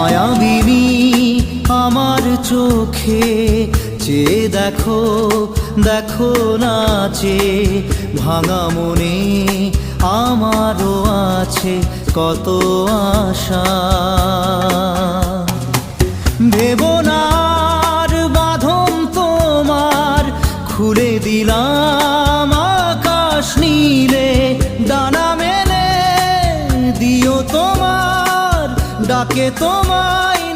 মায়াবিনী আমার চোখে চেয়ে দেখো, দেখো নাচে ভাঙা মনে আমারও আছে কত আশা। ভেবনার বাঁধন তোমার খুলে দিলাম আকাশ নীলে, ডানা মেলে দিও তোমার ডাকে তোমায়